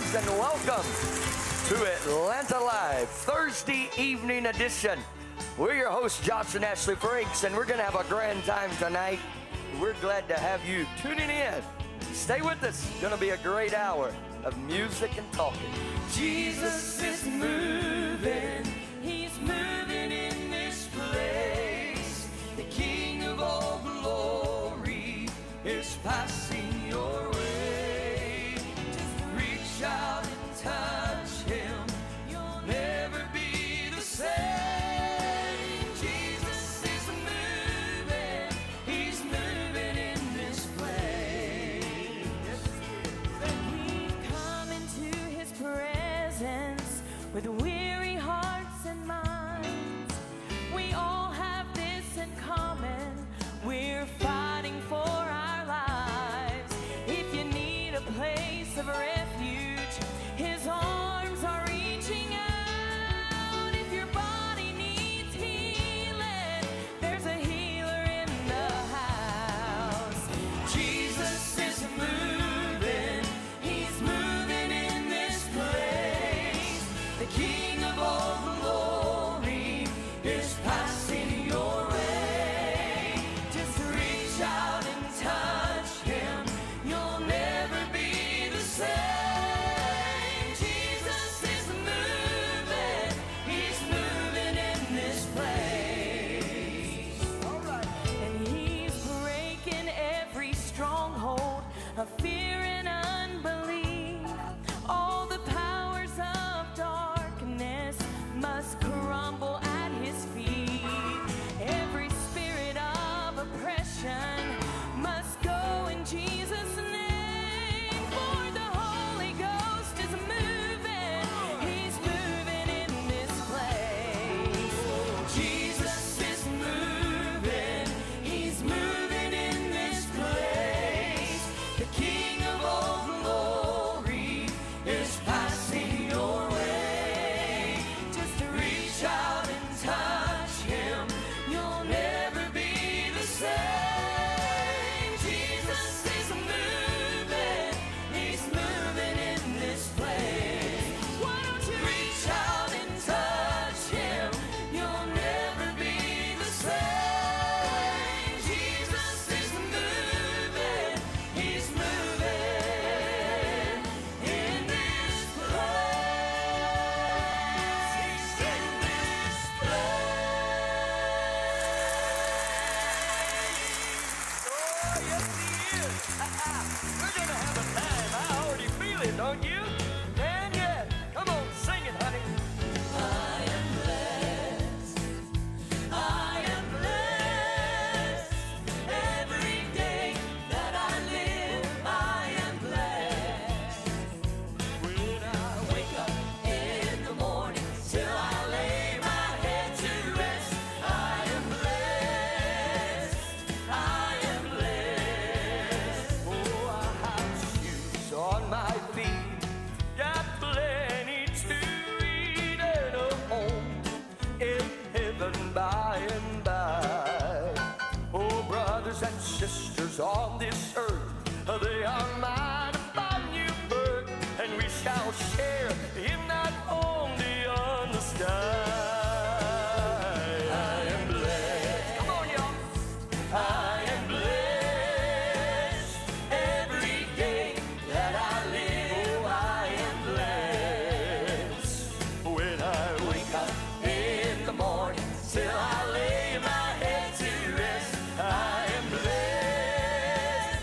Greetings and welcome to Atlanta Live, Thursday evening edition. We're your hosts, Josh and Ashley Franks, and we're going to have a grand time tonight. We're glad to have you tuning in. Stay with us. It's going to be a great hour of music and talking. Jesus is moving. He's moving in this place. The King of all glory is passing your way. Just reach out and touch him. You'll never be the same. Jesus is moving. He's moving in this place. We come into his presence with weary hearts and minds. We all have this in common. We're fighting for our lives. If you need a place of refuge, his arms are reaching out. If your body needs healing, there's a healer in the house. Jesus is moving. He's moving in this place. The King of all glory is passing your way. Just reach out and touch him. You'll never be the same. Jesus is moving. He's moving in this place. All right. And he's breaking every stronghold of fear and unbelief. All the powers of darkness must crumble at his feet. Every spirit of oppression must go in Jesus' name. For the Holy Ghost is moving. He's moving in this place. Jesus is moving. He's moving in this place. The King of all glory is passing your way. Just reach out and touch him. You'll never be the same. Jesus is moving. He's moving in this place. Why don't you reach out and touch him? You'll never be the same. Jesus is moving. He's moving in this place. He's in this place. Oh, yes, he is. We're going to have a time. I already feel it, don't you? And yeah, come on, sing it, honey. I am blessed. I am blessed. Every day that I live, I am blessed. When I wake up in the morning till I lay my head to rest, I am blessed. I am blessed. Oh, I have shoes on my feet, got plenty to eat, and a home in heaven by and by. Oh, brothers and sisters on this earth, they are mine upon new birth, and we shall share in that home beyond the sky. I am blessed. Come on, y'all. I am blessed. Every day that I live, I am blessed. When I Wake up in the morning till I lay my head to rest, I am blessed.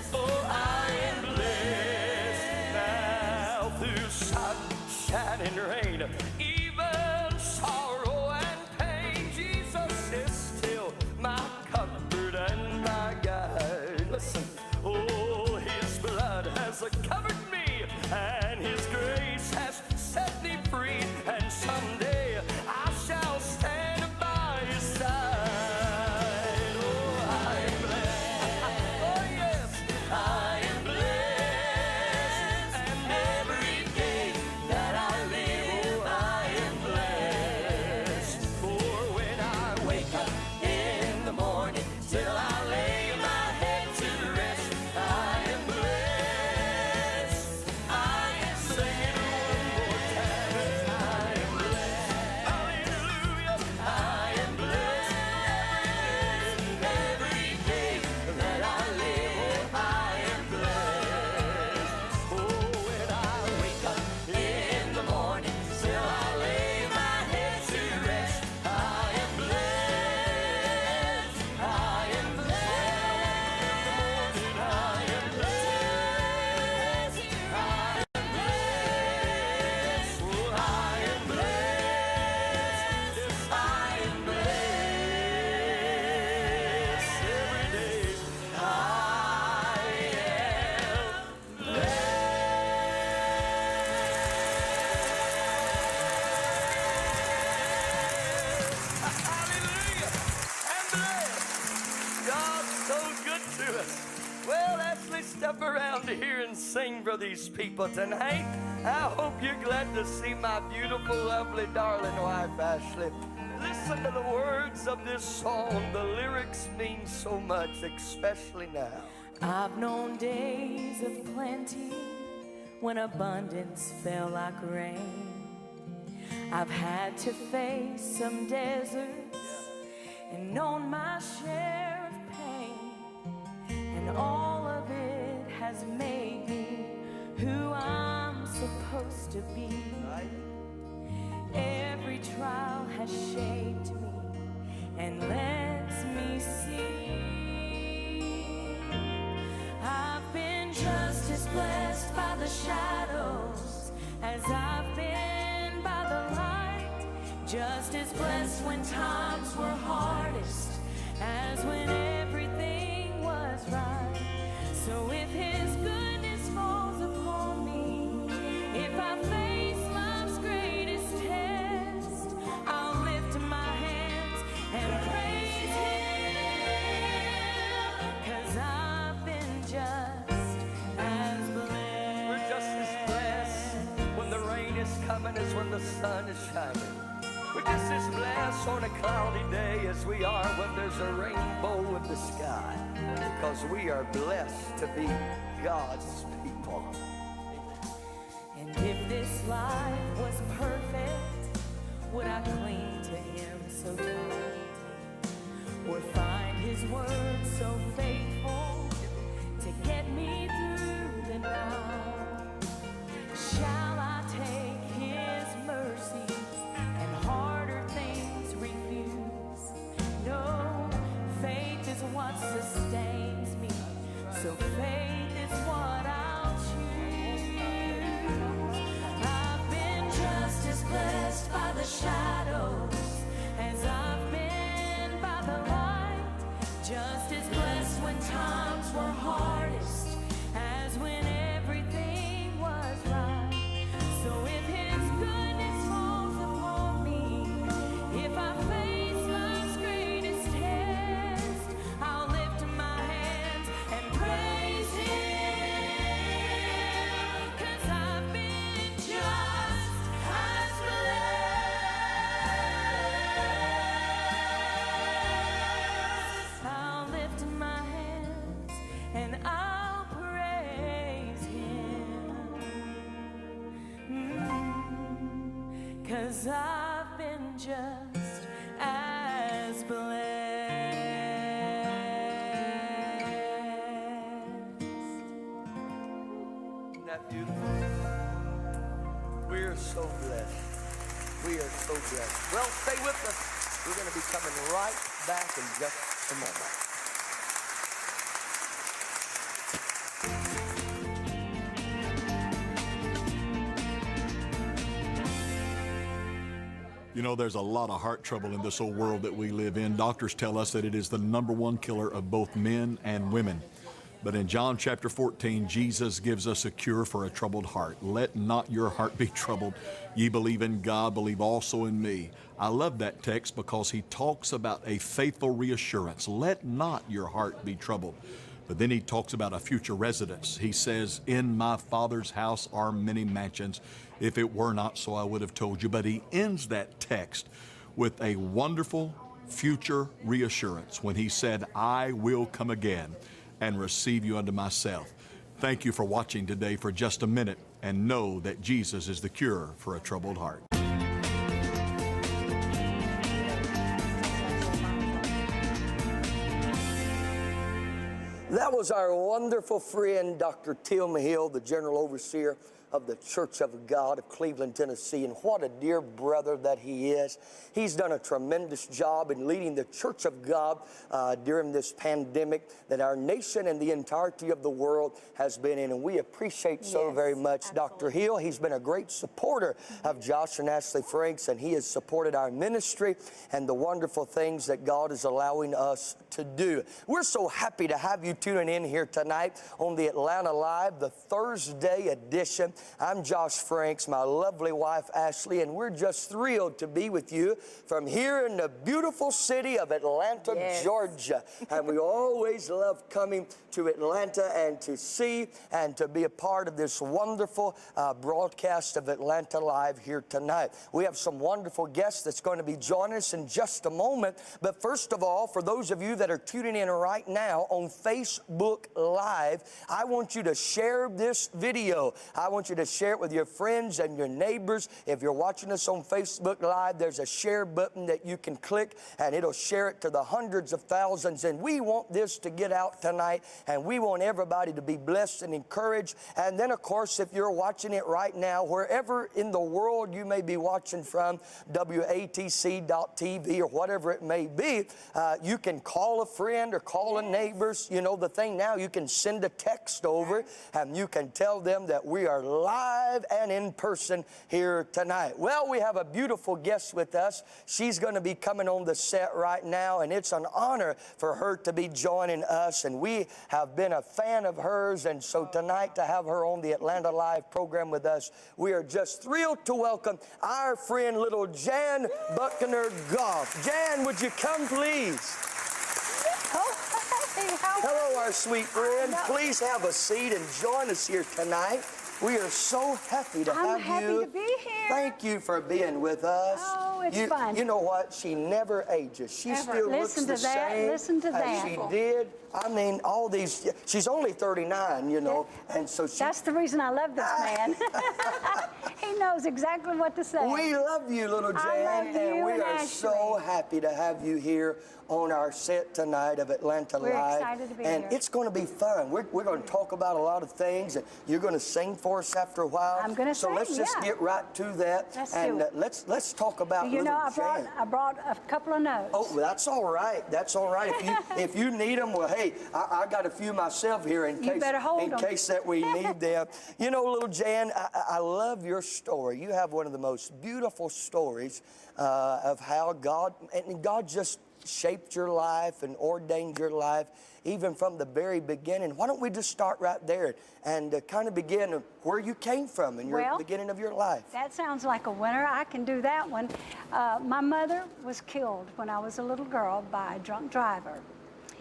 step around here and sing for these people tonight. I hope you're glad to see my beautiful, lovely, darling wife, Ashley. Listen to the words of this song. The lyrics mean so much, especially now. I've known days of plenty when abundance fell like rain. I've had to face some deserts and known my share of pain. And all of it has made me who I'm supposed to be. Every trial has shaped me and lets me see I've been just as blessed by the shadows as I've been by the light. Just as blessed when times were hardest as when everything was right. So if His goodness falls upon me, if I face life's greatest test, I'll lift my hands and praise Him, 'cause I've been just as blessed. We're just as blessed when the rain is coming as when the sun is shining. We're just as blessed on a cloudy day as we are when there's a rainbow in the sky, because we are blessed to be God's people. And if this life was perfect, would I cling to Him so tight? Or find His word so faithful to get me through the night? Shall I take His mercy and harder things refuse? No, faith is what sustains me, so faith is what I'll choose. I've been just as blessed by the shadows as I've been by the light. Just as blessed when times were hardest as when everything was right. So if His goodness falls upon me, if I face life's greatest test, I'll lift my hands and praise Him, 'cause I've been just as blessed. I'll lift my hands and I'll praise Him, 'cause I've been just as blessed. Isn't that beautiful? We are so blessed. We are so blessed. Well, stay with us. We're going to be coming right back in just a moment. You know, there's a lot of heart trouble in this old world that we live in. Doctors tell us that it is the #1 killer of both men and women. But in John chapter 14, Jesus gives us a cure for a troubled heart. Let not your heart be troubled. Ye believe in God, believe also in me. I love that text because he talks about a faithful reassurance. Let not your heart be troubled. But then he talks about a future residence. He says, in my Father's house are many mansions. If it were not so, I would have told you. But he ends that text with a wonderful future reassurance when he said, I will come again and receive you unto myself. Thank you for watching today for just a minute, and know that Jesus is the cure for a troubled heart. That was our wonderful friend, Dr. Tim Hill, the General Overseer of the Church of God of Cleveland, Tennessee. And what a dear brother that he is. He's done a tremendous job in leading the Church of God during this pandemic that our nation and the entirety of the world has been in. And we appreciate so very much Dr. Hill. He's been a great supporter of Josh and Ashley Franks, and he has supported our ministry and the wonderful things that God is allowing us to do. We're so happy to have you tuning in here tonight on the Atlanta Live, the Thursday edition. I'm Josh Franks, my lovely wife Ashley, and we're just thrilled to be with you from here in the beautiful city of Atlanta, Georgia. And we always love coming to Atlanta and to see and to be a part of this wonderful broadcast of Atlanta Live here tonight. We have some wonderful guests that's going to be joining us in just a moment. But first of all, for those of you that are tuning in right now on Facebook Live, I want you to share this video. I want you to share it with your friends and your neighbors. If you're watching us on Facebook Live, there's a share button that you can click and it'll share it to the hundreds of thousands. And we want this to get out tonight, and we want everybody to be blessed and encouraged. And then, of course, if you're watching it right now, wherever in the world you may be watching from, WATC.tv or whatever it may be, you can call a friend or call a neighbors. You know, the thing now, you can send a text over and you can tell them that we are live and in person here tonight. Well, we have a beautiful guest with us. She's going to be coming on the set right now, and it's an honor for her to be joining us. And we have been a fan of hers, and so tonight to have her on the Atlanta Live program with us, we are just thrilled to welcome our friend little Jan Buckner Goff. Jan, would you come please? Hello, our sweet friend. Please have a seat and join us here tonight. We are so happy to have you. I'm happy to be here. Thank you for being with us. Oh, it's fun. You know what? She never ages. She still looks the same Listen to that. as she did. I mean, all these. She's only 39, you know, and so she. That's the reason I love this man. He knows exactly what to say. We love you, little Jan, I love you and we and are Ashley. so happy to have you here on our set tonight of Atlanta Live. We're excited to be and here. it's going to be fun. We're going to talk about a lot of things, and you're going to sing for us after a while. I'm going to sing, So let's just get right to that. Let's and do it. let's talk about You know, Jan. I brought a couple of notes. Oh, well, that's all right. That's all right. If you need them, well, hey, I got a few myself here in case that we need them. You know, little Jan, I love your story. You have one of the most beautiful stories of how God just shaped your life and ordained your life even from the very beginning. Why don't we just start right there and kind of begin where you came from in your beginning of your life? That sounds like a winner. I can do that one. My mother was killed when I was a little girl by a drunk driver.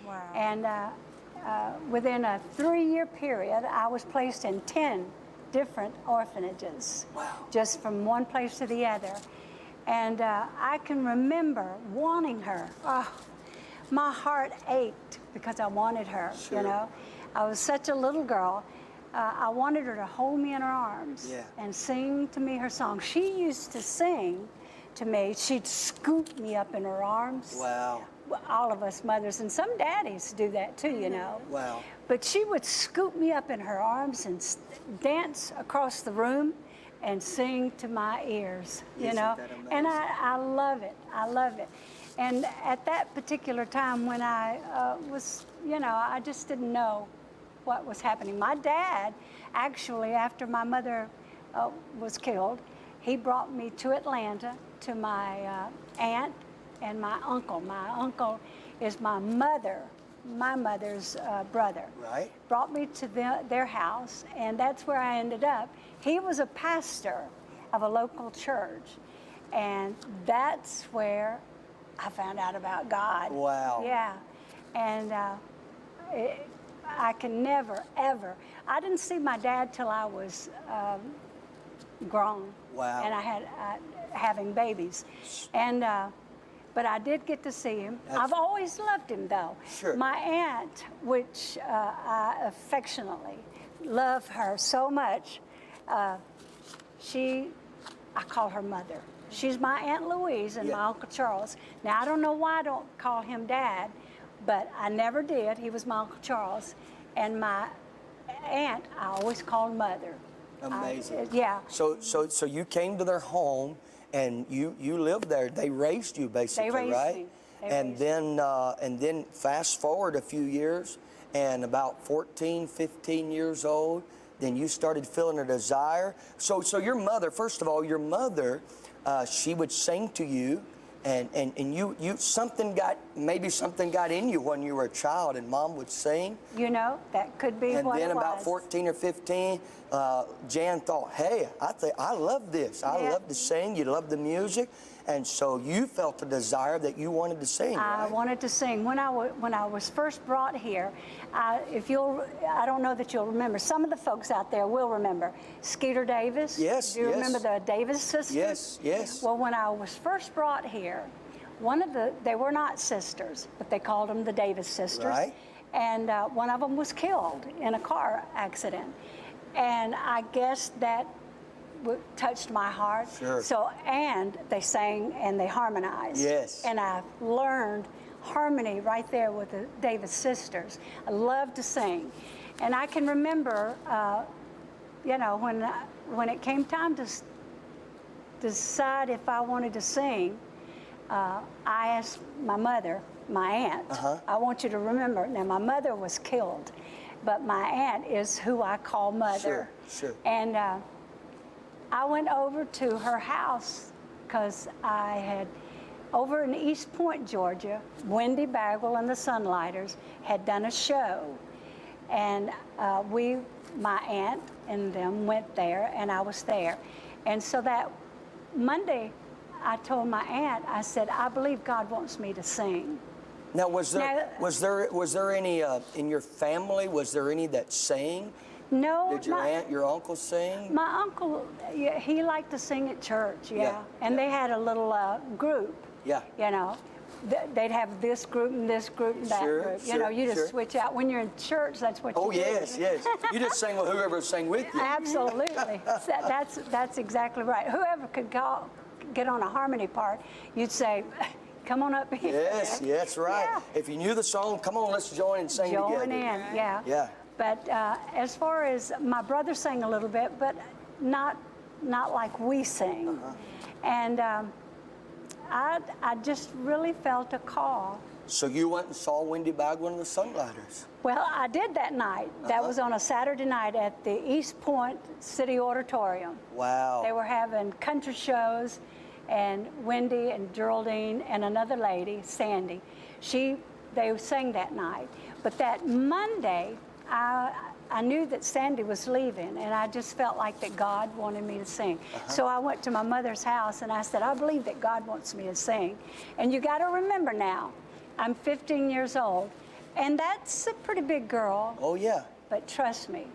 Wow. And within a 3-year period, I was placed in 10 different orphanages. Wow. Just from one place to the other. And I can remember wanting her. Oh, my heart ached because I wanted her, Sure. you know. I was such a little girl. I wanted her to hold me in her arms and sing to me her song. She used to sing to me. She'd scoop me up in her arms. Wow. All of us mothers, and some daddies do that too, you know. Wow. But she would scoop me up in her arms and dance across the room and sing to my ears, you Isn't know. that amazing? And I love it. I love it. And at that particular time when I was, you know, I just didn't know what was happening. My dad, actually, after my mother was killed, he brought me to Atlanta to my aunt and my uncle. My uncle is my mother's brother. Right. Brought me to their house, and that's where I ended up. He was a pastor of a local church, and that's where I found out about God. Wow. Yeah, and I can never, ever. I didn't see my dad till I was grown. Wow. And I had having babies, and but I did get to see him. I've always loved him, though. Sure. My aunt, which I affectionately love her so much, I call her mother. She's my Aunt Louise and my Uncle Charles. Now, I don't know why I don't call him Dad, but I never did. He was my Uncle Charles. And my aunt, I always called Mother. Amazing. Yeah. So you came to their home and you lived there. They raised you basically, They raised right? me. And then fast forward a few years, and about 14, 15 years old, then you started feeling a desire. So your mother, first of all, your mother, she would sing to you, And you maybe something got in you when you were a child and Mom would sing. You know, that could be And what then it about was. 14 or 15, Jan thought, hey, I love this. I Yeah. love to sing. You love the music. And so you felt a desire that you wanted to sing, I right? wanted to sing. When I was first brought here, I don't know that you'll remember. Some of the folks out there will remember. Skeeter Davis. Yes, Do you yes. remember the Davis sisters? Yes, yes. Well, when I was first brought here, they were not sisters, but they called them the Davis sisters. Right. And one of them was killed in a car accident. And I guess that touched my heart. Sure. So, and they sang and they harmonized. Yes. And I learned harmony right there with the Davis sisters. I love to sing. And I can remember, you know, when it came time to decide if I wanted to sing, I asked my mother, my aunt, I want you to remember, now my mother was killed, but my aunt is who I call mother. Sure, sure. And I went over to her house because I had, over in East Point, Georgia, Wendy Bagwell and the Sunlighters had done a show. And my aunt and them went there, and I was there. And so that Monday, I told my aunt, I said, I believe God wants me to sing. Now, was there any in your family? Was there any that sang? No. Did your aunt, your uncle sing? My uncle, yeah, he liked to sing at church, yeah. Yeah, And yeah. they had a little group. Yeah. You know, they'd have this group and this group and that Sure, group. You sure, know, you just sure. switch out. When you're in church, that's what Oh, you do. yes, yes. You just sang with whoever sang with you. Absolutely. That's exactly right. Whoever could get on a harmony part, you'd say, come on up here. Yes, yes, right. Yeah. If you knew the song, come on, let's join and sing Join together. in, yeah. Yeah. But as far as my brother sang a little bit, but not like we sing. And I just really felt a call. So you went and saw Wendy Bagwell and the Sunlighters. Well, I did that night. That was on a Saturday night at the East Point City Auditorium. Wow. They were having country shows, and Wendy and Geraldine and another lady, Sandy, they sang that night. But that Monday, I knew that Sandy was leaving, and I just felt like that God wanted me to sing. So I went to my mother's house, and I said, I believe that God wants me to sing. And you got to remember now, I'm 15 years old, and that's a pretty big girl. Oh, yeah. But trust me,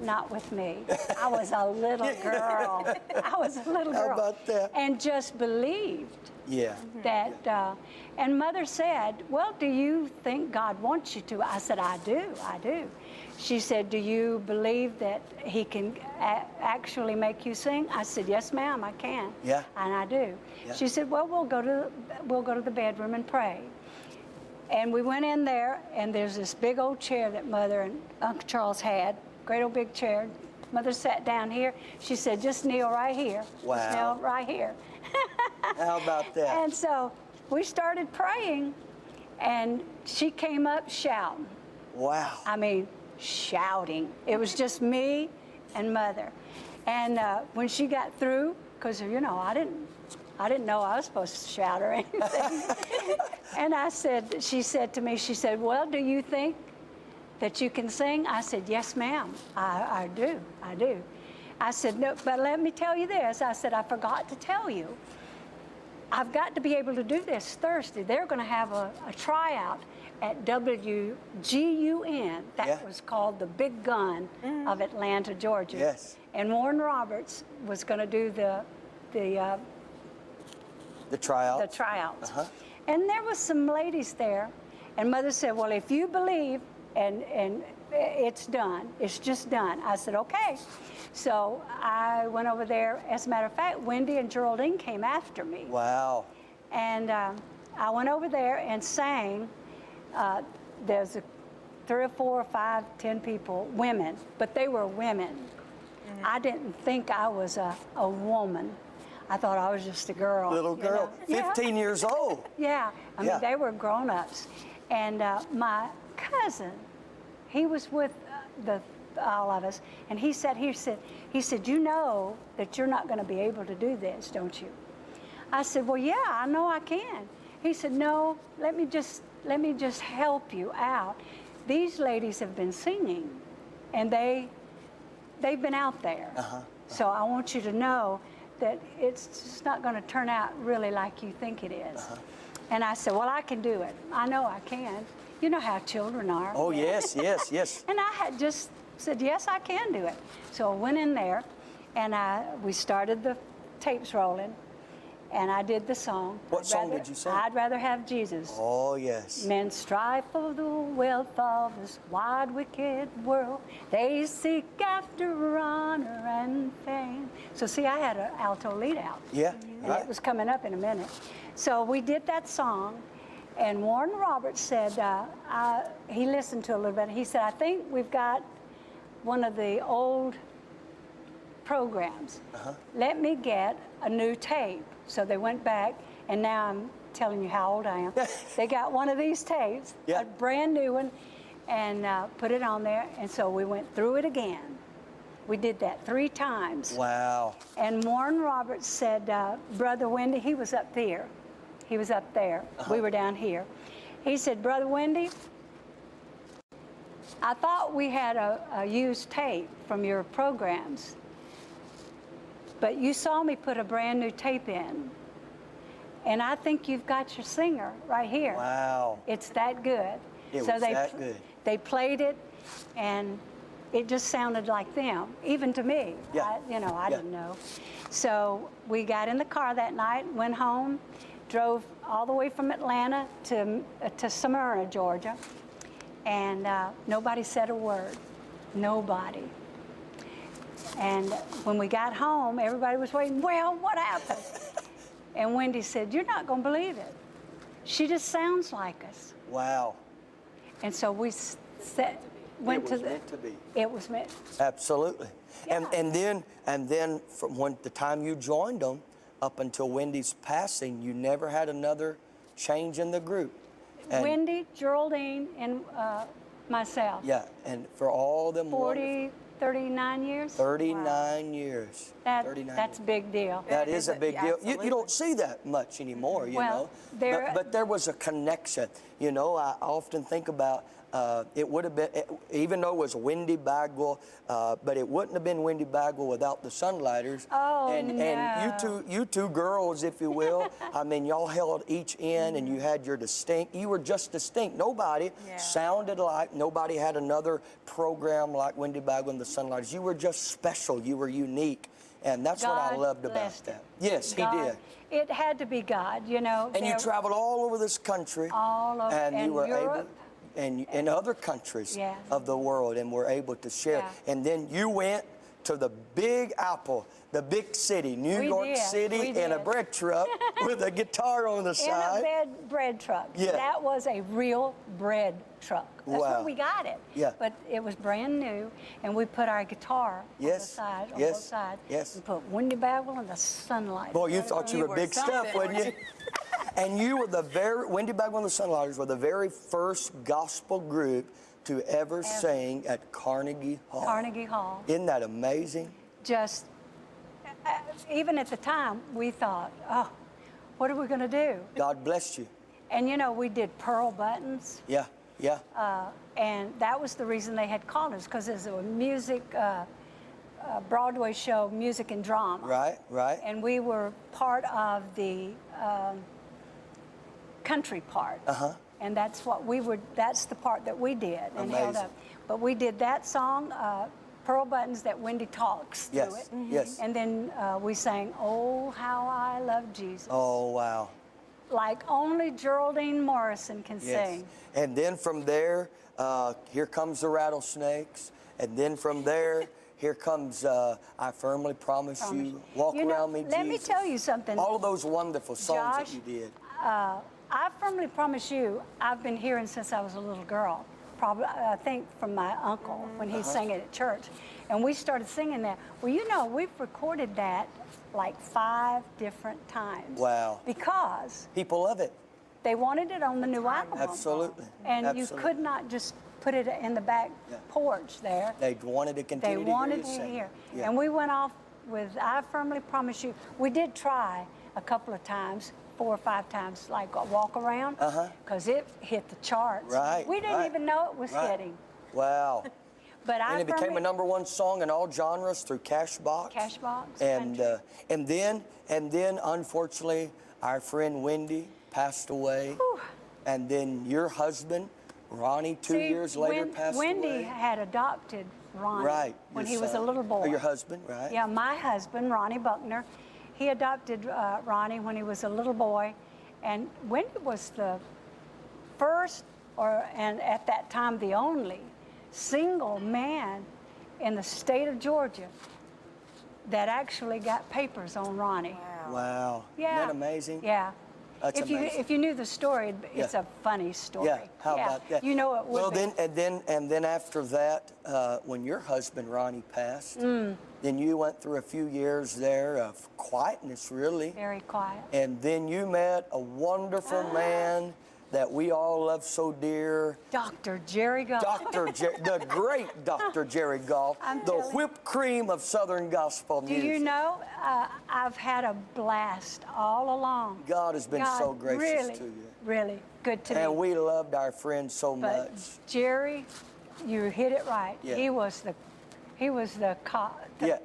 not with me. I was a little girl. I was a little girl. How about that? And just believed Yeah. that, and Mother said, well, do you think God wants you to? I said, I do. She said, do you believe that he can actually make you sing? I said, yes, ma'am, I can. Yeah. And I do. Yeah. She said, well, we'll go to the bedroom and pray. And we went in there, and there's this big old chair that Mother and Uncle Charles had, great old big chair. Mother sat down here. She said, just kneel right here. Wow. Just kneel right here. How about that? And so we started praying, and she came up shouting. Wow. I mean, shouting. It was just me and Mother. And when she got through, because, you know, I didn't know I was supposed to shout or anything. And she said to me, well, do you think that you can sing? I said, yes, ma'am, I do. I said, no, but let me tell you this. I said, I forgot to tell you. I've got to be able to do this Thursday. They're going to have a tryout at WGUN. That Yeah. was called the Big Gun of Atlanta, Georgia. Yes. And Warren Roberts was going to do the tryout. tryouts. And there was some ladies there, and Mother said, well, if you believe and it's done, it's just done. I said, okay. So I went over there. As a matter of fact, Wendy and Geraldine came after me. Wow. And I went over there and sang. There's 3 or 4 or 5, 10 people, women, but they were women. I didn't think I was a woman. I thought I was just a girl. Little girl, you know? 15 years old. Yeah, I mean, Yeah. they were grown-ups. And my cousin, he was with all of us, and he said, you know that you're not going to be able to do this, don't you? I said, well, yeah, I know I can. He said, no, let me just help you out. These ladies have been singing, and they've been out there. So I want you to know that it's just not going to turn out really like you think it is. And I said, well, I can do it. I know I can. You know how children are. Oh, yes, yes, yes. And I had just said, yes, I can do it. So I went in there, and we started the tapes rolling, and I did the song. What song did you sing? I'd rather have Jesus. Oh, yes. Men strive for the wealth of this wide, wicked world. They seek after honor and fame. So see, I had an alto lead out. Yeah, And it was coming up in a minute. So we did that song, and Warren Roberts said, he listened to it a little bit. He said, I think we've got one of the old programs. Let me get a new tape. So they went back, and now I'm telling you how old I am. They got one of these tapes, a brand new one, and put it on there. And so we went through it again. We did that 3 times. Wow. And Warren Roberts said, Brother Wendy, he was up there. He was up there. We were down here. He said, Brother Wendy, I thought we had a used tape from your programs, but you saw me put a brand new tape in, and I think you've got your singer right here. Wow. It's that good. It was that good. They played it, and it just sounded like them, even to me. Yeah. I didn't know. So we got in the car that night, went home, drove all the way from Atlanta to Smyrna, Georgia, and nobody said a word. Nobody. And when we got home, everybody was waiting, well, what happened? And Wendy said, you're not going to believe it. She just sounds like us. Wow. And so we went to the... Meant to be. It was meant. Absolutely. Yeah. And then from the time you joined them up until Wendy's passing, you never had another change in the group. And Wendy, Geraldine, and myself. yeah, and for all them 39 years? 39 Wow. years. 39 that's a big deal. That is a big deal. Absolutely. You don't see that much anymore, you know. But there was a connection. You know, I often think about it would have been, even though it was Wendy Bagwell, but it wouldn't have been Wendy Bagwell without the Sunlighters. Oh, and you two girls, if you will, I mean, y'all held each end, and you had your you were just distinct. Nobody sounded like, nobody had another program like Wendy Bagwell and the Sunlighters. You were just special. You were unique. And that's what I loved about that. Yes, God, he did. It had to be God, you know. And you traveled all over this country. All over, and you were Europe. able, and in other countries Yeah. of the world, and were able to share. Yeah. And then you went to the Big Apple, the big city, New York City, in a bread truck with a guitar on the side. In a bread truck. Yeah. That was a real bread truck. That's Wow. where we got it. Yeah. But it was brand new, and we put our guitar on the side, on both sides. Yes. We put Wendy Bagwell and the Sunlight. Boy, you thought you were big stuff, something, wouldn't you? And you were Wendy Bagwell and the Sunlighters were the very first gospel group to ever sing at Carnegie Hall. Carnegie Hall. Isn't that amazing? Just, even at the time, we thought, oh, what are we going to do? God bless you. And you know, we did pearl buttons. Yeah, yeah. And that was the reason they had called us, because it's a music, Broadway show, music and drama. Right, right. And we were part of the country part. And that's the part that we did and held Amazing. up. But we did that song, Pearl Buttons, that Wendy talks through it. Yes. And then we sang, Oh, How I Love Jesus. Oh, wow. Like only Geraldine Morrison can sing. And then from there, here comes the Rattlesnakes. And then from there, here comes I Firmly Promise You, Walk Around Me, Jesus. Let me tell you something. All of those wonderful songs that Josh, you did. I Firmly Promise You, I've been hearing since I was a little girl. Probably, I think from my uncle when he sang it at church. And we started singing that. Well, you know, we've recorded that like 5 different times. Wow. Because People love it. they wanted it on the new album. Absolutely. And you could not just put it in the back porch there. They wanted to continue They to hear wanted you to sing. hear. Yeah. And we went off with I Firmly Promise You. We did try a couple of times, 4 or 5 times, like a walk around, because it hit the charts. Right, We didn't right, even know it was right. hitting. Wow. But And it became a #1 song in all genres through Cashbox. Cashbox, And country. and then unfortunately our friend Wendy passed away. Whew. And then your husband Ronnie 2 years later passed Wendy away. had adopted Ronnie Right. when your he was a son. little boy. Or your husband, right? Yeah, my husband, Ronnie Buckner, he adopted Ronnie when he was a little boy. And Wendy was the first, and at that time the only, single man in the state of Georgia that actually got papers on Ronnie. Wow. Yeah. Isn't that amazing? Yeah. That's amazing. If you knew the story, it's Yeah. a funny story. Yeah, how about that? You know it would well, be. then after that, when your husband Ronnie passed, Mm. then you went through a few years there of quietness, really. Very quiet. And then you met a wonderful man that we all love so dear, Dr. Jerry Goff. the great Dr. Jerry Goff, I'm the telling you. whipped cream of Southern gospel Do music. you know, I've had a blast all along. God has been so God, gracious really, to you. Really good to me. And we loved our friend so But much. Jerry, you hit it right. Yeah. He was the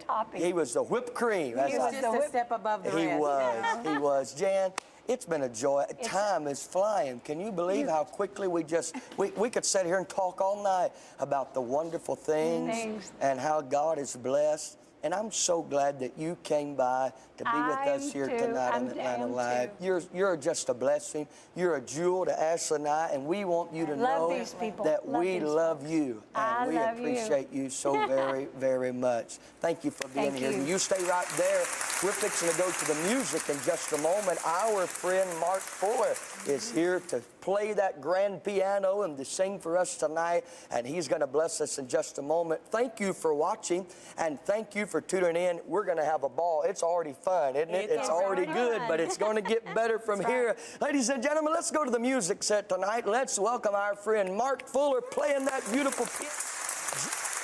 topping. He was the whipped cream. That's He how- was Just the a whip- step above the He rest. was. He was. Jan, it's been a joy. Time is flying. Can you believe how quickly we could sit here and talk all night about the wonderful things and how God is blessed. And I'm so glad that you came by to be with us I'm here too. tonight on I'm Atlanta am Live. too. You're just a blessing. You're a jewel to Ashley and I, and we want you to Love know these people. that Love we these love you I and we love you. appreciate you so very, very much. Thank you for being Thank here. you. You stay right there. We're fixing to go to the music in just a moment. Our friend Mark Fuller is here to play that grand piano and to sing for us tonight, and he's going to bless us in just a moment. Thank you for watching, and thank you for tuning in. We're going to have a ball. It's already fun, isn't it? It's already good, but it's going to get better from here. Ladies and gentlemen, let's go to the music set tonight. Let's welcome our friend Mark Fuller playing that beautiful piano.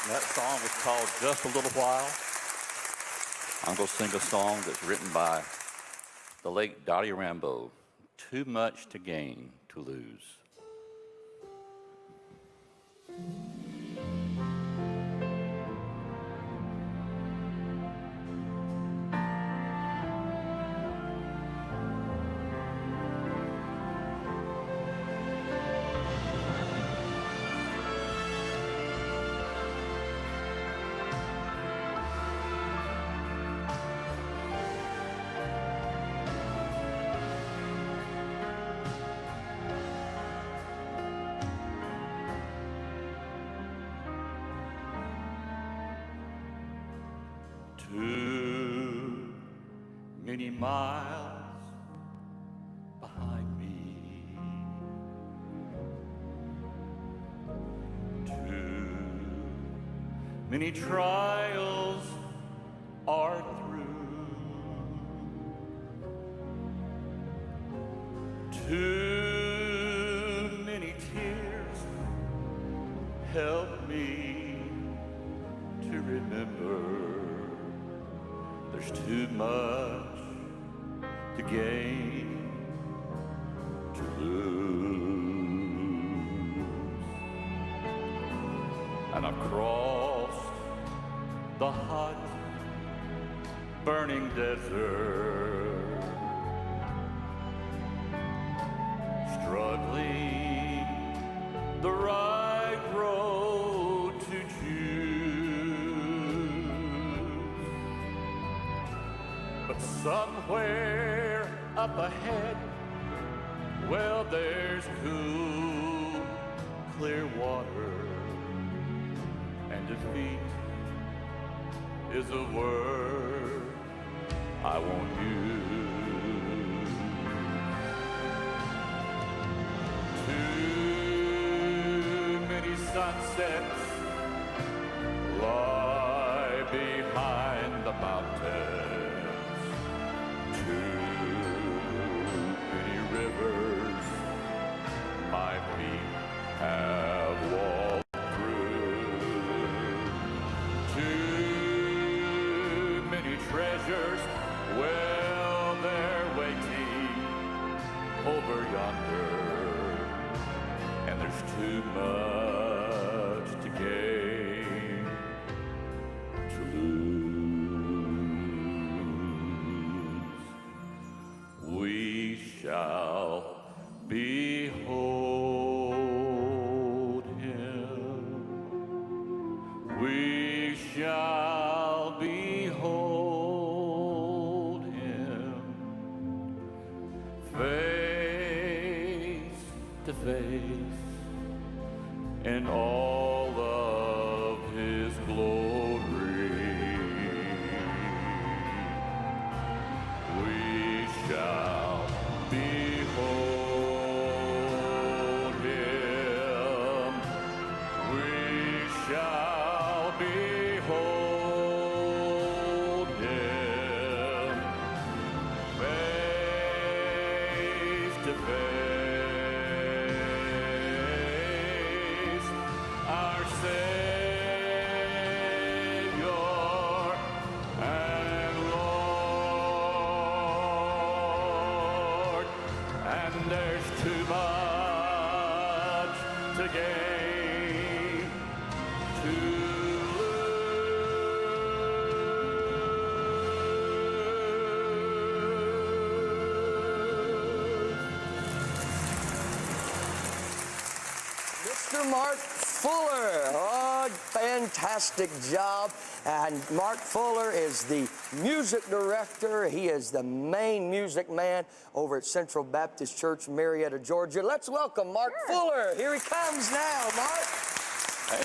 That song is called Just a Little While. I'm going to sing a song that's written by the late Dottie Rambo, Too Much to Gain to Lose. many miles behind me. Too many trials are through. Too many tears help me to remember there's too much to gain, to lose. And I've crossed the hot, burning desert, struggling the right road to choose. But somewhere up ahead, well, there's cool, clear water, and defeat is a word I won't use. Too many sunsets lie behind the mountains. Too many rivers my feet have walked through. Too many treasures, well, they're waiting over yonder. And there's too much to gain, to lose. We shall behold him. We shall behold him face to face in all of his glory. We shall behold him. We shall behold him face to face, our Savior and Lord. And there's too much to gain, to Mr. Mark Fuller. Oh, fantastic job. And Mark Fuller is the music director. He is the main music man over at Central Baptist Church, Marietta, Georgia. Let's welcome Mark Fuller. Here he comes now, Mark. Hey.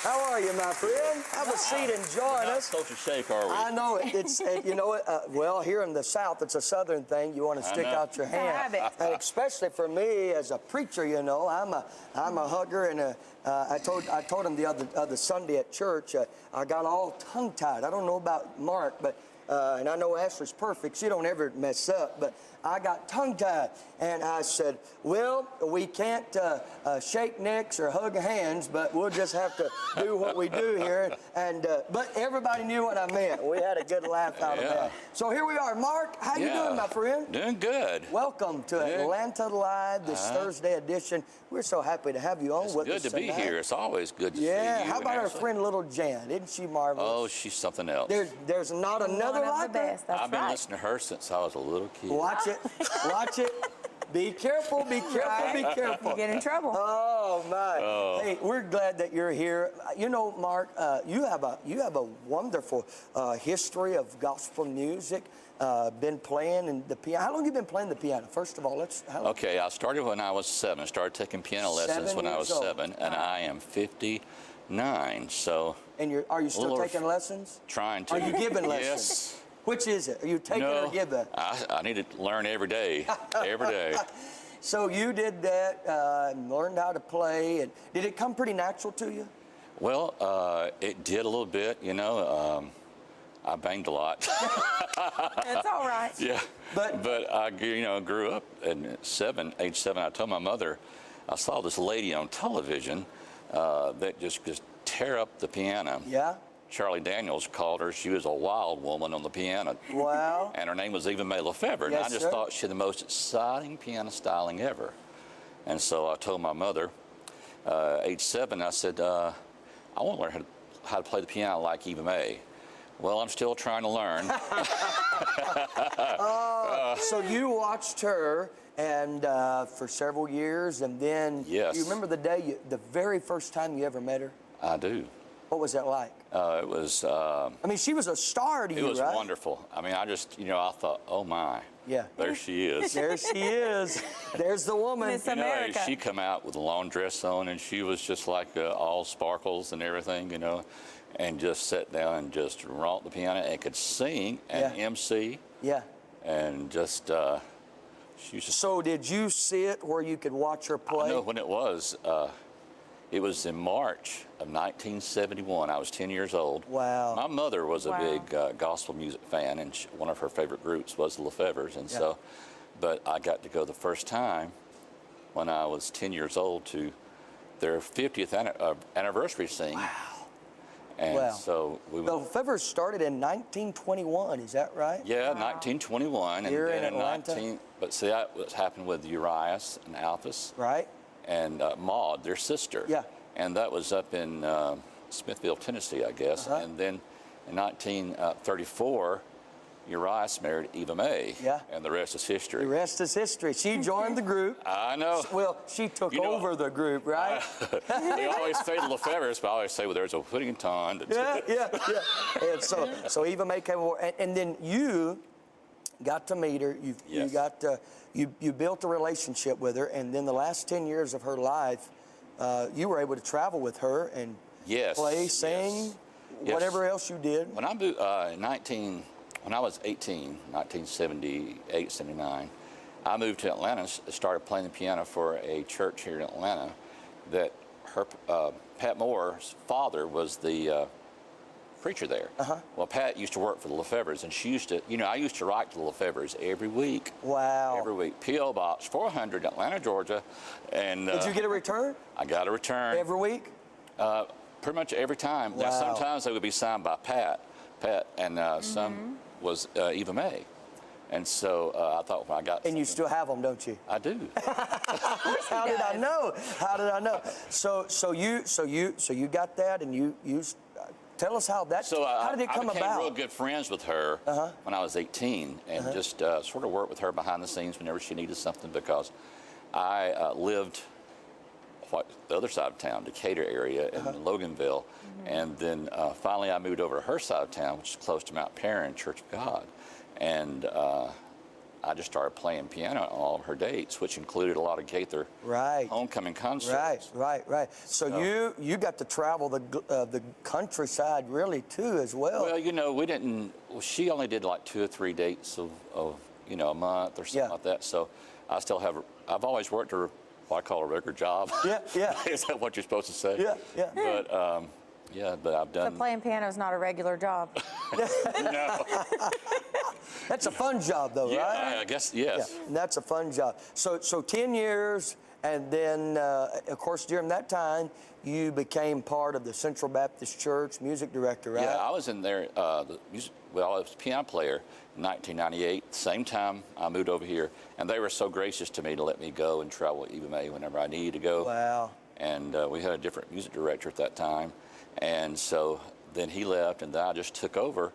How are you, my friend? Have a seat and join Not us. supposed to shake, are we? I know it. It's you know well, here in the South, it's a Southern thing. You want to stick out your hand, and especially for me as a preacher, you know, I'm a hugger, and I told him the other Sunday at church, I got all tongue-tied. I don't know about Mark, but and I know Ashley's perfect. She don't ever mess up, but I got tongue-tied, and I said, well, we can't shake necks or hug hands, but we'll just have to do what we do here. And but everybody knew what I meant. We had a good laugh out of that. So here we are. Mark, how you doing, my friend? Doing good. Welcome to Atlanta Live, this Thursday edition. We're so happy to have you on with us. It's good to be here. It's always good to see you. Yeah, how about our Ashley? friend little Jan? Isn't she marvelous? Oh, she's something else. There's not another like her. I've been listening to her since I was a little kid. Watch it. Watch it. Be careful, be careful, be careful. You get in trouble. Oh, my. Hey, we're glad that you're here. You know, Mark, you have a wonderful history of gospel music. Been playing in the piano. How long have you been playing the piano? First of all, Okay, I started when I was 7. Started taking piano lessons when I was 7, and I am 59. So. And are you still taking lessons? Trying to. Are you giving lessons? Yes. Which is it? Are you taking or giving? I need to learn every day, every day. So you did that and learned how to play. And did it come pretty natural to you? Well, it did a little bit, you know. I banged a lot. It's all right. Yeah. But I, you know, grew up at age 7. I told my mother, I saw this lady on television that just tear up the piano. Yeah. Charlie Daniels called her. She was a wild woman on the piano. Wow. And her name was Eva Mae Lefebvre. Yes, and I just sir. thought she had the most exciting piano styling ever. And so I told my mother, age 7, I said, I want to learn how to play the piano like Eva Mae. Well, I'm still trying to learn. So you watched her and for several years, and then Yes. you remember the very first time you ever met her? I do. What was that like? It was. I mean, she was a star to It you, was right? wonderful. I mean, I just, you know, I thought, oh my. Yeah. There she is. There she is. There's the woman. Miss You know, America. she come out with a long dress on, and she was just like all sparkles and everything, you know, and just sat down and just romped the piano and could sing and Yeah. MC Yeah. and just she was just. So did you see it where you could watch her play? I know when it was. It was in March of 1971. I was 10 years old. Wow. My mother was a Wow. big gospel music fan, and one of her favorite groups was the Lefebvres. And so, but I got to go the first time when I was 10 years old to their 50th anniversary sing. Wow. And Wow. so we The went. Lefebvre started in 1921, is that right? Yeah, 1921, and Here in then in Atlanta? But see, that was happened with Urias and Alphys. Right? And Maud, their sister. Yeah. And that was up in Smithville, Tennessee, I guess. Uh-huh. And then in 1934, Urias married Eva Mae. Yeah. And the rest is history. The rest is history. She joined the group. I know. Well, she took You know, over the group, right? They always say the Lefebvres, but I always say, well, there's a Whittington. Yeah. And so Eva Mae came over, and then you got to meet her. You Yes. got to, you built a relationship with her, and then the last 10 years of her life, you were able to travel with her and Yes. play, sing, Yes. whatever else you did. When I moved, when I was 18, 1978, 79, I moved to Atlanta and started playing the piano for a church here in Atlanta that Pat Moore's father was the preacher there. Well, Pat used to work for the Lefebvres, and she used to, you know, I used to write to the Lefebvres every week. Wow. Every week. P.O. Box 400, Atlanta, Georgia. And Did you get a return I got a return. every week? Pretty much every time. Now, Wow. sometimes they would be signed by Pat, and some was Eva Mae. And so I thought, well, I got And you something. still have them, don't you? I do. How did I know? How did I know? So you got that, and you tell us how that. So how did it come I became about? real good friends with her when I was 18, and just sort of worked with her behind the scenes whenever she needed something, because I lived the other side of town, Decatur area, in Loganville, and then finally I moved over to her side of town, which is close to Mount Perrin Church of God, and I just started playing piano on all of her dates, which included a lot of Gaither homecoming concerts. Right. So you got to travel the countryside really too as well. Well, you know, we didn't. Well, she only did like 2 or 3 dates of you know, a month or something like that. So I still have. I've always worked what I call a regular job. Yeah. Is that what you're supposed to say? Yeah. But I've done. So playing piano is not a regular job. No. That's a fun job though, right? I guess yes. Yeah, and that's a fun job. So 10 years, and then of course during that time you became part of the Central Baptist Church music director, right? Yeah, I was in there. I was a piano player in 1998. Same time I moved over here, and they were so gracious to me to let me go and travel with Eva Mae whenever I needed to go. Wow. And we had a different music director at that time, and so then he left, and then I just took over.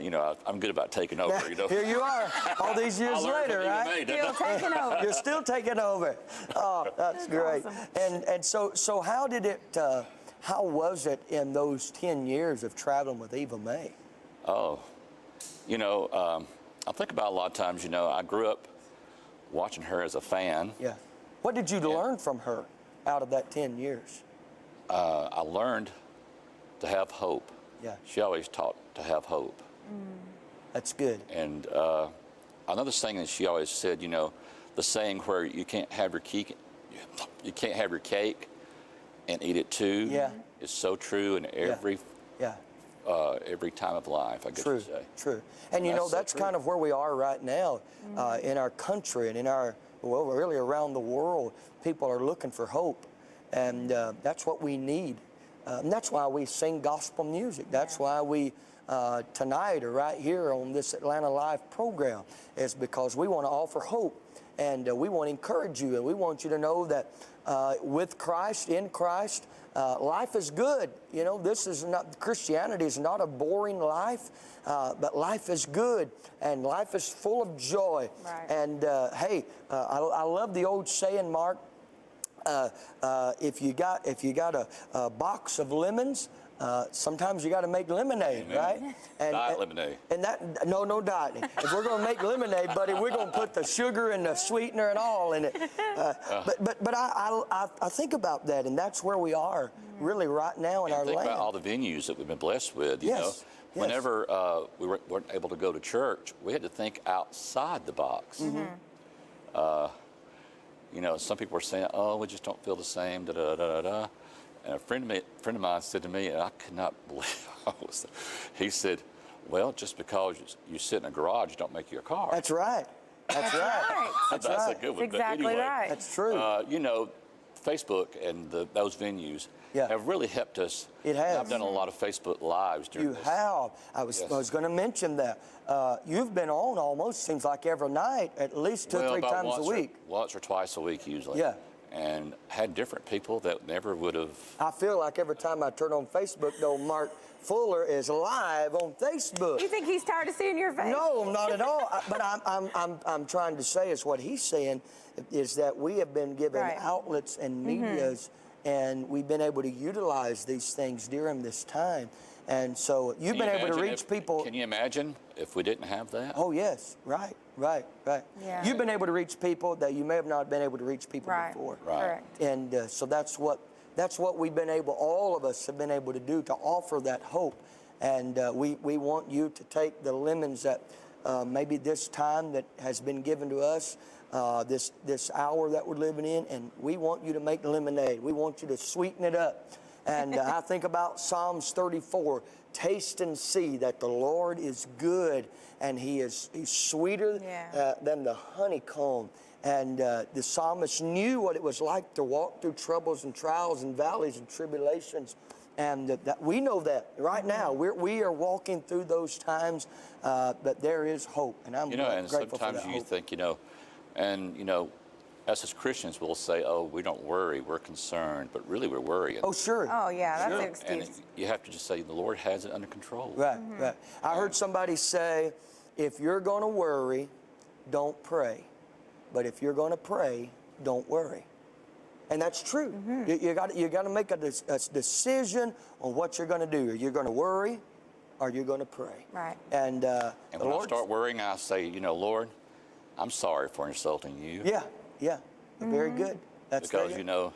You know, I'm good about taking over. You know. Here you are, all these years I learned later, from Eva right? Mae, didn't I? Still taking over. You're still taking over. Oh, that's great. awesome. And so how did it? How was it in those 10 years of traveling with Eva Mae? Oh, you know, I think about a lot of times. You know, I grew up watching her as a fan. Yeah. What did you learn from her out of that 10 years? I learned to have hope. Yeah. She always taught to have hope. That's good. And another saying that she always said, you know, the saying where you can't have your cake and eat it too. Yeah. Is so true in every Yeah. every time of life, I guess True, you say. true. And you know, so that's true. kind of where we are right now in our country and in our, well, really around the world. People are looking for hope, and that's what we need. And that's why we sing gospel music. That's why we tonight are right here on this Atlanta Live program, is because we want to offer hope, and we want to encourage you, and we want you to know that with Christ, in Christ, life is good. You know, this is not, Christianity is not a boring life, but life is good, and life is full of joy. Right. And hey, I love the old saying, Mark. If you got a box of lemons, sometimes you got to make lemonade, Amen. right? Diet lemonade. And that no dieting. If we're going to make lemonade, buddy, we're going to put the sugar and the sweetener and all in it. But I think about that, and that's where we are really right now in And our think land. about all the venues that we've been blessed with. You Yes, know, yes. whenever we weren't able to go to church, we had to think outside the box. You know, some people were saying, "Oh, we just don't feel the same." Da da da da da. And a friend of mine said to me, and I could not believe I was. He said, "Well, just because you sit in a garage, don't make you a car." That's right. That's right. That's That's right. a good one. That's exactly but anyway, right. That's true. You know, Facebook and those venues Yeah. have really helped us. It has. I've done a lot of Facebook Lives during You this. have. I Yes. was going to mention that. You've been on almost, seems like every night, at least two or Well, three about times a week. once or twice a week usually. Yeah. And had different people that never would have. I feel like every time I turn on Facebook, though, Mark Fuller is live on Facebook. You think he's tired of seeing your face? No, not at all. But I'm trying to say is what he's saying is that we have been given Right. outlets and medias, and we've been able to utilize these things during this time. And so you've been able to reach people. Can you imagine if we didn't have that? Oh, yes. Right. Yeah. You've been able to reach people that you may have not been able to reach people Right. before. Right. Correct. And so that's what we've been able, all of us have been able to do, to offer that hope. And we want you to take the lemons that maybe this time that has been given to us, this hour that we're living in, and we want you to make lemonade. We want you to sweeten it up. And I think about Psalms 34, taste and see that the Lord is good, and he's sweeter than the honeycomb. And the psalmist knew what it was like to walk through troubles and trials and valleys and tribulations. And that we know that right now. We are walking through those times, but there is hope. And I'm And grateful for sometimes that you hope. think, us as Christians will say, "Oh, we don't worry, we're concerned," but really we're worrying. Oh, sure. Oh, yeah, that's an And excuse. you have to just say, "The Lord has it under control." Right. I heard somebody say, if you're going to worry, don't pray. But if you're going to pray, don't worry. And that's true. You got to make a decision on what you're going to do. Are you going to worry, or you're going to pray? Right. And And the when I Lord, start worrying, I say, "Lord, I'm sorry for insulting you." yeah, very good. That's Because very good.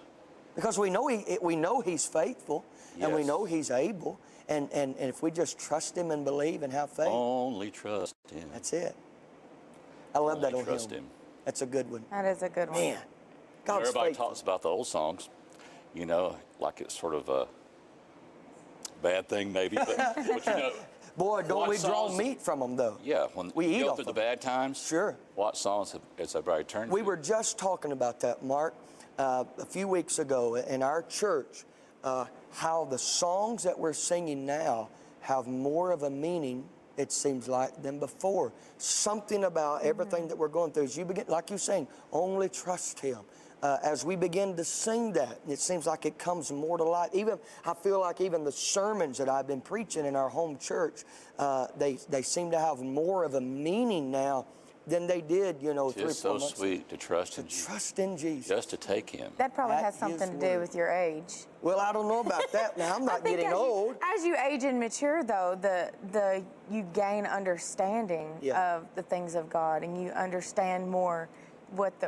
Because we know He's faithful, and we Yes. know He's able, and if we just trust Him and believe and have faith, Only trust Him. that's it. I love that Only old trust hymn. Him. That's a good one. That is a good one. Man, God's Everybody faithful. talks about the old songs, like it's sort of a bad thing maybe, but Boy, don't What we draw songs- meat from them, though? yeah, when We eat you go off through the of 'em. bad times, Sure. what songs has everybody turned We to? were just talking about that, Mark, a few weeks ago in our church, how the songs that we're singing now have more of a meaning, it seems like, than before. Something about everything that we're going through. As you begin, like you're saying, only trust Him. As we begin to sing that, it seems like it comes more to life. I feel like even the sermons that I've been preaching in our home church, they seem to have more of a meaning now than they did, 3 or 4 It's so months ago. sweet to trust in Jesus, Trust in Jesus. just to take Him. That probably At has something His to do word. with your age. Well, I don't know about that. Now, I'm I not think getting old. As you age and mature, though, you gain understanding Yeah. of the things of God, and you understand more what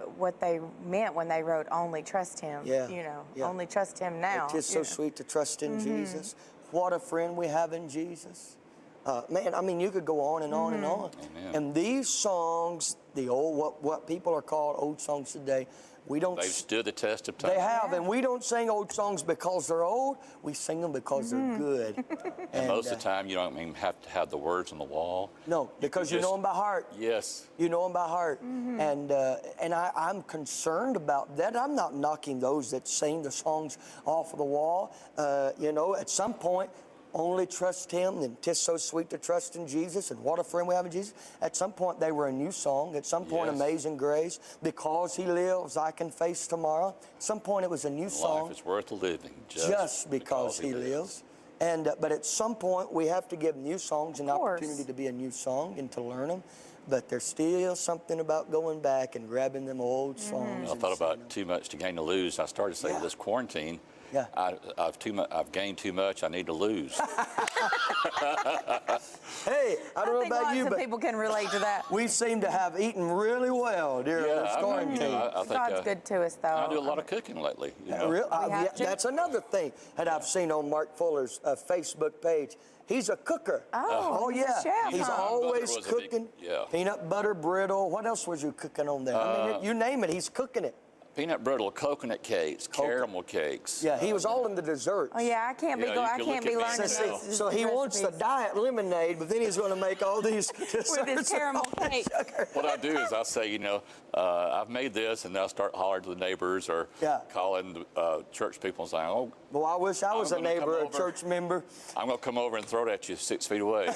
they meant when they wrote "Only trust Him." Yeah. Yeah. Only trust Him now. It's just so sweet to trust in Jesus. What a friend we have in Jesus. Man, I mean, you could go on and on and on. Amen. And these songs, the old, what people are called old songs today, we don't. They've stood the test of time. They have, and we don't sing old songs because they're old. We sing them because they're good. And most of the time, you don't even have to have the words on the wall. No, because you know them by heart. Yes. You know them by heart. And I'm concerned about that. I'm not knocking those that sing the songs off of the wall. You know, at some point, only trust him, and 'tis so sweet to trust in Jesus, and what a friend we have in Jesus. At some point, they were a new song. At some point, Yes. Amazing Grace, because he lives, I can face tomorrow. At some point, it was a new song. Life is worth living Just because he lives. And but at some point, we have to give new songs an opportunity to be a new song and to learn them. But there's still something about going back and grabbing them old songs. I thought about too much to gain to lose. I started to say this quarantine. Yeah. I've gained too much. I need to lose. Hey, I don't know think about lots you, of but people can relate to that. we seem to have eaten really well during this quarantine. I think God's good to us, though. I do a lot of cooking lately. You know? have to. That's another thing that I've seen on Mark Fuller's Facebook page. He's a cooker. Oh, he's a yeah. chef, He's huh? always Peanut butter was a big- cooking. yeah. Peanut butter brittle. What else was you cooking on there? I mean, you name it, he's cooking it. Peanut brittle, coconut cakes, caramel cakes. Yeah, he was all in the desserts. Oh yeah, I can't be Yeah, go. you I can can't look be at me learning now. these So he wants the recipes. diet lemonade, but then he's going to make all these with his caramel cake. What I do is I say, you know, I've made this, and then I start hollering to the neighbors or calling church people and saying, oh, Well, I wish I was a I'm gonna neighbor, come a church member. I'm going to come over and throw it at you 6 feet away.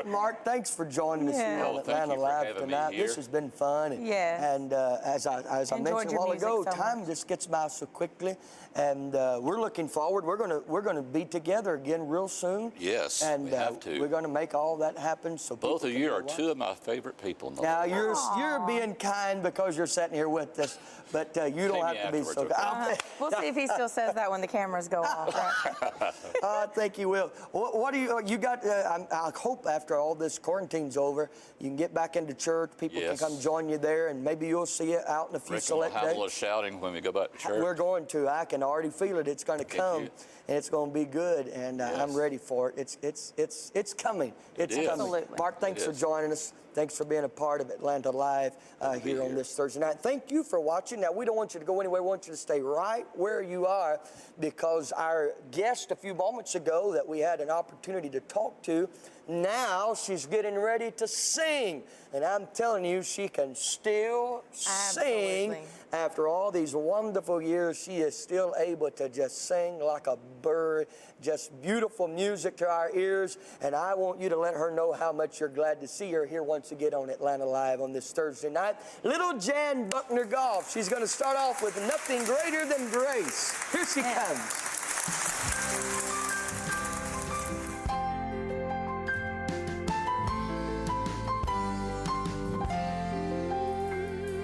Mark, thanks for joining us here on Oh, thank Atlanta you for Live having me tonight. here. This has been fun. And, Yes. And as I Enjoyed mentioned a your while music ago, so time much. just gets by so quickly, and we're looking forward. We're gonna be together again real soon. Yes, and we have to. we're gonna make all that happen. So Both people of can you know are what- two of my favorite people in the Now world. you're being kind because you're sitting here with us, but you don't Take me have to be so. afterwards, okay? We'll see if he still says that when the cameras go off. Right? I think you will. What do you got? I hope after all this quarantine's over, you can get back into church. People Yes. can come join you there, and maybe you'll see it out in a few Reckon we'll select have a little days. shouting when we go back to church. We're going to. I can already feel it. It's going to come, you. and it's going to be good. And I'm Yes. ready for it. It's coming. It's is. coming. Absolutely. Mark, thanks It for is. joining us. Thanks for being a part of Atlanta Live here on here. this Thursday night. Thank you for watching. Now, we don't want you to go anywhere. We want you to stay right where you are, because our guest a few moments ago that we had an opportunity to talk to, now she's getting ready to sing. And I'm telling you, she can still sing. Absolutely. After all these wonderful years, she is still able to just sing like a bird, just beautiful music to our ears. And I want you to let her know how much you're glad to see her here once again on Atlanta Live on this Thursday night. Little Jan Buckner Goff. She's going to start off with Nothing Greater Than Grace. Here she comes.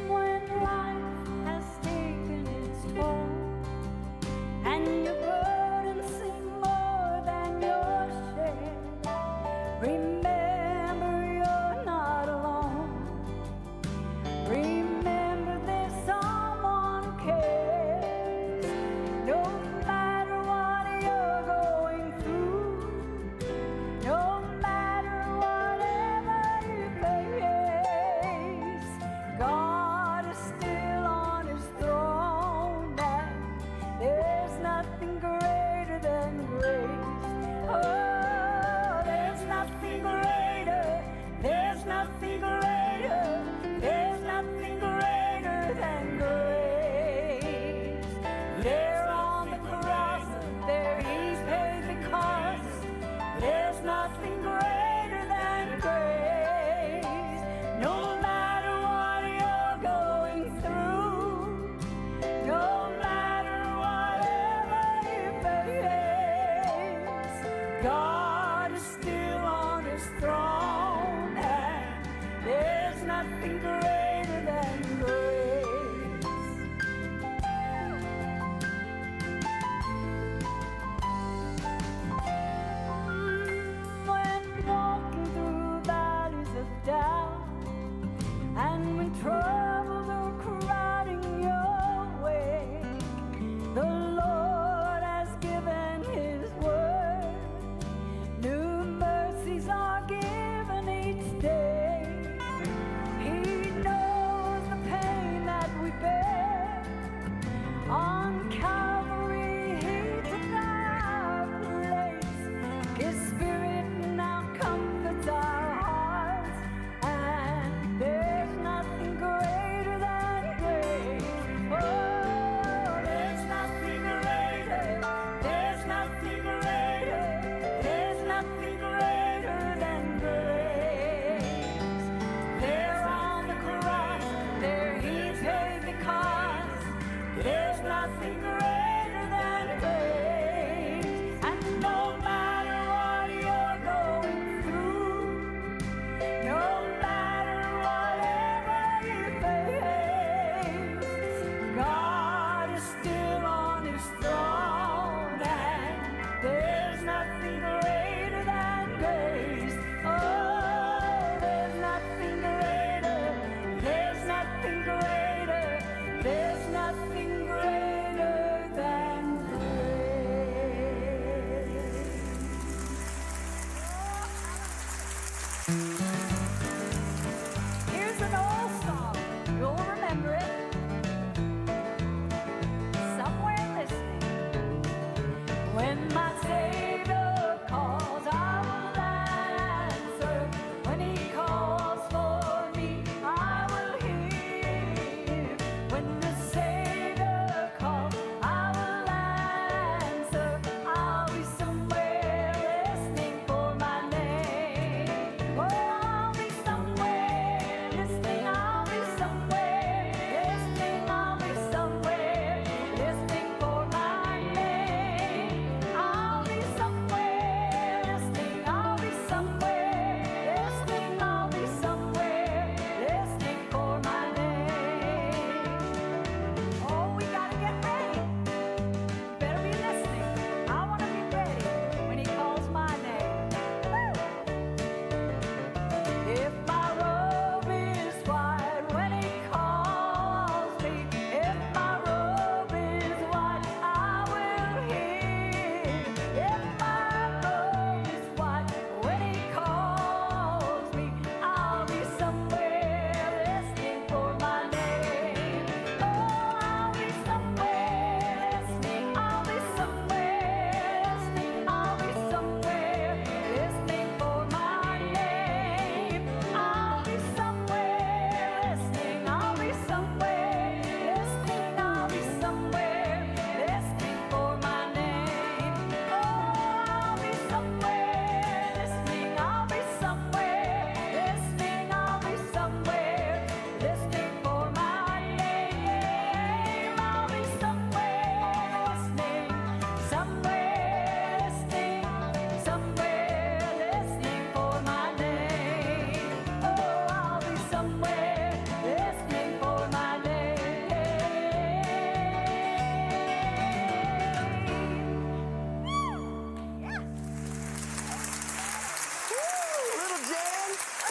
When life has taken its toll and your burdens seem more than your share, remember you're not alone. Remember there's someone who cares. No matter what you're going through, no matter whatever you face, God is still on his throne, and there's nothing greater than grace. Oh, there's nothing greater, there's nothing greater, there's nothing greater than grace. There on the cross, there he's paid the cost. There's nothing greater than grace. No matter what you're going through, no matter whatever you face, God is still on his throne, and there's nothing greater than grace. When walking through valleys of doubt, and when troubles are crowding your way, the Lord has given his word. New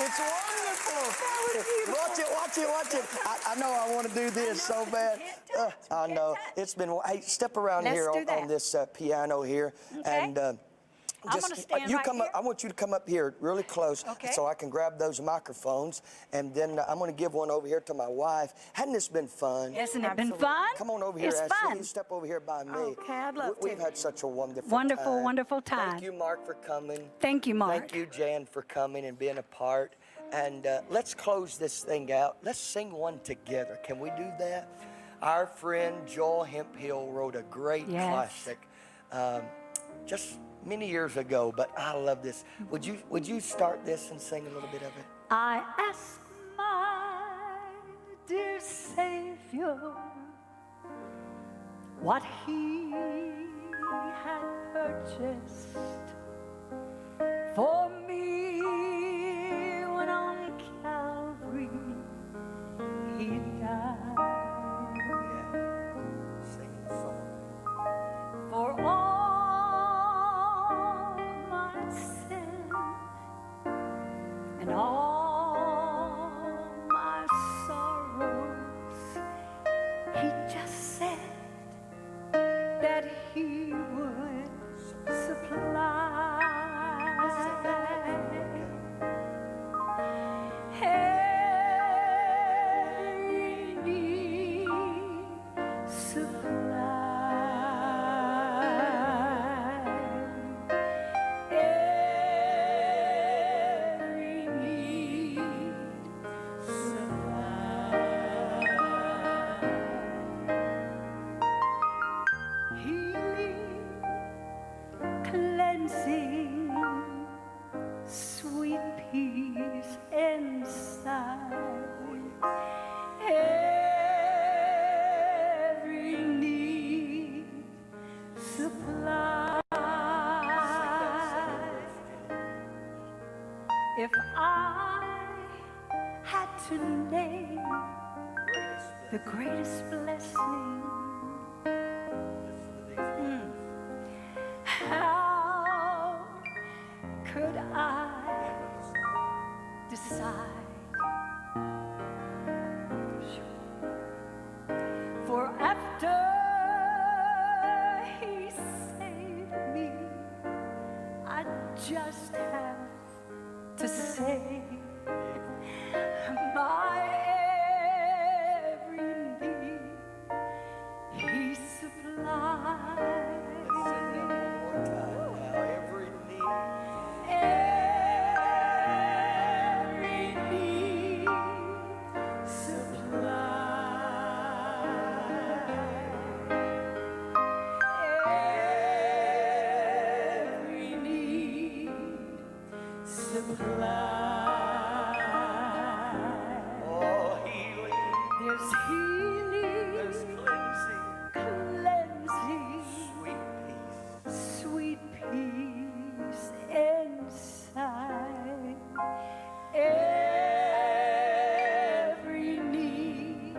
It's wonderful. Watch it, watch it, watch it. I know I want to do this so bad. I know. It's been, hey, step around Let's here do on that. this piano here. Okay. And I'm gonna stand you right come here. up, I want you to come up here really close Okay. so I can grab those microphones. And then I'm going to give one over here to my wife. Hadn't this been fun? Hasn't it been Absolutely. fun? Come on over here, It's Ashley. fun. You step over here by me. Okay, I'd love We've to. had such a wonderful Wonderful, time. wonderful time. Thank you, Mark, for coming. Thank you, Mark. Thank you, Jan, for coming and being a part. And let's close this thing out. Let's sing one together. Can we do that? Our friend Joel Hemphill wrote a great Yes. classic just many years ago, but I love this. Would you start this and sing a little bit of it? I ask my dear Savior what he had purchased for me when on Calvary he died. Sing the song. For all my sin and all my sorrows, he just said that he would supply every need, every need supplied. Healing, cleansing, sweet peace inside. Every need supplied. If I had to name the greatest blessing, how could I decide? For after he saved me, I just have to say my every need he supplies. Every need. Every need supplied. Every need supplied. Oh, healing. There's healing, There's cleansing. cleansing, Sweet peace. sweet peace inside. Every need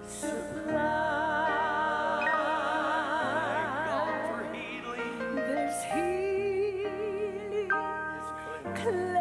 supplied. For healing. There's healing, There's cleansing.